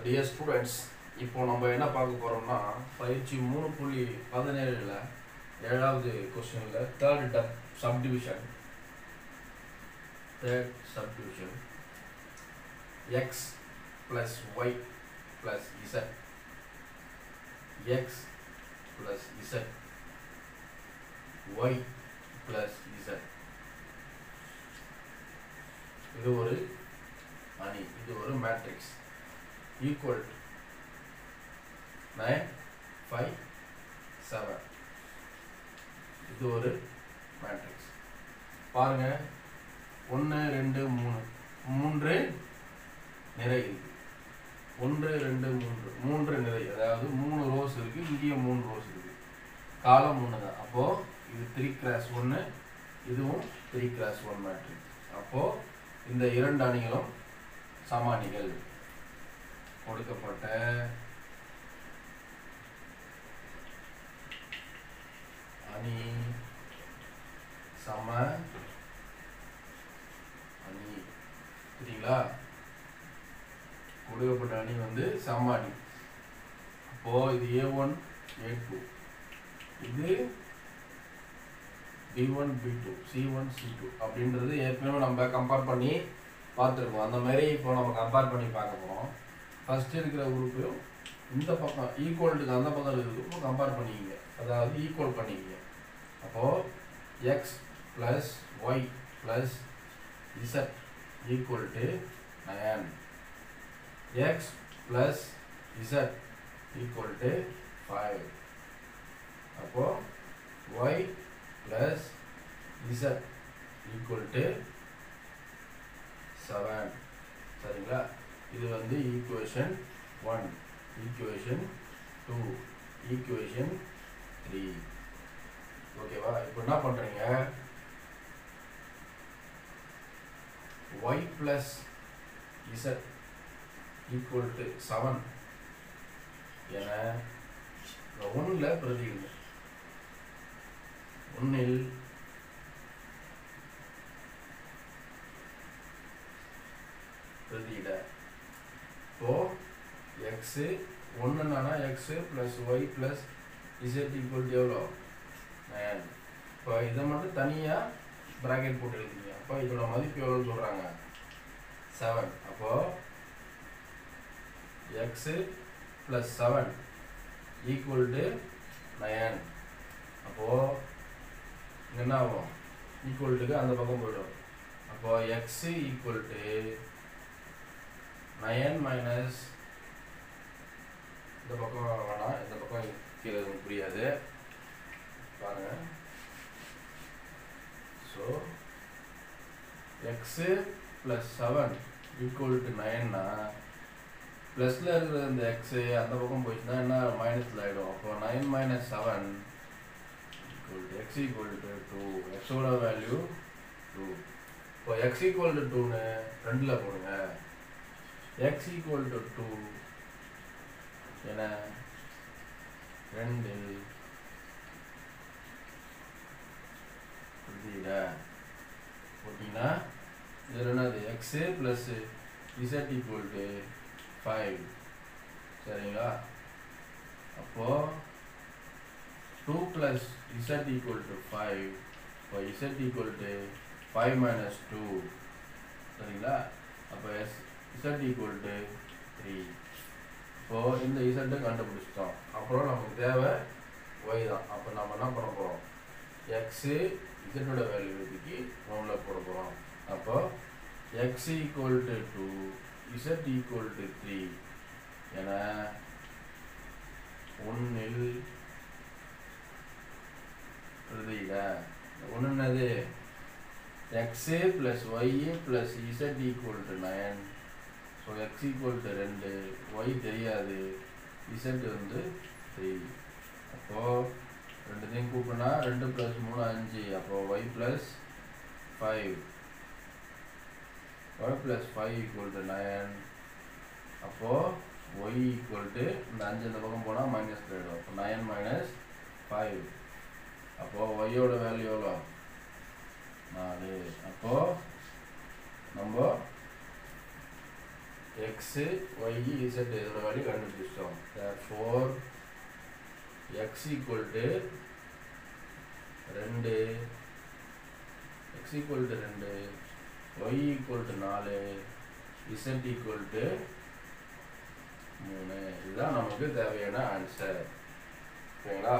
Dear students, இப்போ நம்ம என்ன பார்க்க போறோம்னா பயிற்சி 3.17ல 7வது क्वेश्चनல third subdivision x plus y plus z x plus z y plus z இது ஒரு அணி, இது ஒரு மேட்ரிக்ஸ் equal to 9 5 7 இது ஒரு மேட்ரிக்ஸ் பாருங்க 1 2 3 மூன்று நிரை இருக்கு 1 2 3 நிரை, அதாவது 3 ரோஸ் இருக்கு, இங்கேயே 3 ரோஸ் இருக்கு, காலம் 1 தான். அப்போ இது 3x1, இதுவும் 3x1 மேட்ரிக்ஸ். அப்போ இந்த இரண்டு அணிகளும் சமானிகள். கொடுக்கப்பட்ட அணி சம அணி, சரிங்களா? கொடுக்கப்பட்ட அணி வந்து சம அணி. அப்போ இது A1 A2, இது B1 B2 C1 C2 அப்படின்றது ஏற்கனவே நம்ம கம்பேர் பண்ணி பார்த்துருக்கோம். அந்த மாதிரி இப்போ நம்ம கம்பேர் பண்ணி பார்க்க போகிறோம். ஃபர்ஸ்ட் இருக்கிற உறுப்பையும் இந்த பக்கம் ஈக்குவல்ட்டுக்கு அந்த பக்கம் இருக்கிறதுக்கும் கம்பேர் பண்ணிக்கிங்க, அதாவது ஈக்குவல் பண்ணிக்கிங்க. அப்போது x plus y plus z equal to 9, x plus z equal to 5. அப்போது y plus z equal to 7, சரிங்களா? இது வந்து ஈக்குவேஷன் 1, ஈக்குவேஷன் 2, ஈக்குவேஷன் 3. ஓகேவா? இப்போ என்ன பண்ணுறீங்க, y plus z equal to 7 என 1ல் பிரதியிடுங்க. 1ல் பிரதியிட. இப்போ x 1னா x plus y plus z equal to எவ்வளோ? 9. இப்போ இதை மட்டும் தனியாக ப்ராக்கெட் போட்டு எழுதிங்க. அப்போ இதோட மதிப்பு எவ்வளோன்னு சொல்கிறாங்க? 7. அப்போது x plus 7 equal to 9. அப்போது என்ன ஆகும்? ஈக்குவல்ட்டுக்கு அந்த பக்கம் போய்டும். அப்போது x equal to 9 minus இந்த பக்கம் வேணாம், இந்த பக்கம் கீழே புரியாது பாருங்க. So x plus 7 equal to 9னா ப்ளஸில் இருக்கிற இந்த எக்ஸு அந்த பக்கம் போயிடுச்சுன்னா என்ன மைனஸில் ஆகிடும். அப்போ 9 minus 7 equal to X equal to 2. எக்ஸோட வேல்யூ 2. இப்போ எக்ஸ் ஈக்குவல் டு 2ன்னு 2ல் போடுங்க. எக்ஸ் ஈக்குவல் டு 2 என 2ல் பிரதியிட போட்டிங்கன்னா இதில் என்னது x plus z equal to 5, சரிங்களா? அப்போது 2 ப்ளஸ் இசட் ஈக்குவல் டு 5. இப்போ இசட் ஈக்குவல் டு 5 minus 2, சரிங்களா? அப்போ இசட் ஈக்குவல் டு 3. இப்போது இந்த இசட்டை கண்டுபிடிச்சிட்டோம். அப்புறம் நமக்கு தேவை ஒய் தான். அப்போ நம்ம என்ன பண்ண போகிறோம், எக்ஸு இசட்டோட வேல்யூ இதுக்கு 1ல் போட போகிறோம். அப்போ x equal to 2 z equal to 3 என 1ல் பிரதியிட. 1 என்னது? X plus y plus z equal to 9. So x equal to 2, y தெரியாது, இசட் வந்து 3. அப்போது ரெண்டுத்தையும் கூப்பினா 2 + 3 5. அப்போது y plus 5, y plus 5 equal to 9. அப்போது ஒய் ஈக்குவல் டு இந்த 5 இந்த பக்கம் போனால் மைனஸ் ஆகிடும். அப்போ 9 minus 5. அப்போது ஒய்யோட வேல்யூ எவ்வளோ? 4. அப்போது நம்ம x y z இதோட வேல்யூ கண்டுபிடிச்சிட்டோம். therefore x equal to 2, x equal to 2, y equal to 4, z equal to 3. இதுதான் நமக்கு தேவையான ஆன்சர். ஓகேங்களா?